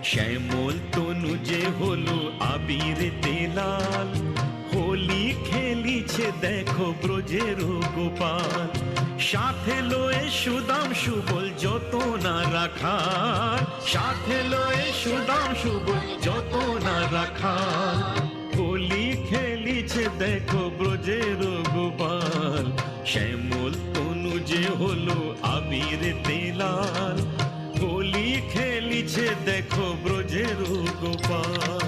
শ্যামল তনু যে হলো আবিরেতে লাল, হোলি খেলিছে দেখো ব্রজের গোপাল। সাথে লয়ে সুদাম সুবল যত না রাখাল, সাথে লয়ে সুদাম সুবল যত না রাখাল। হোলি খেলিছে দেখো ব্রজের গোপাল, শ্যামল তনু যে হলো আবিরেতে লাল, হোলি খেলিছে দেখো ব্রজের গোপাল।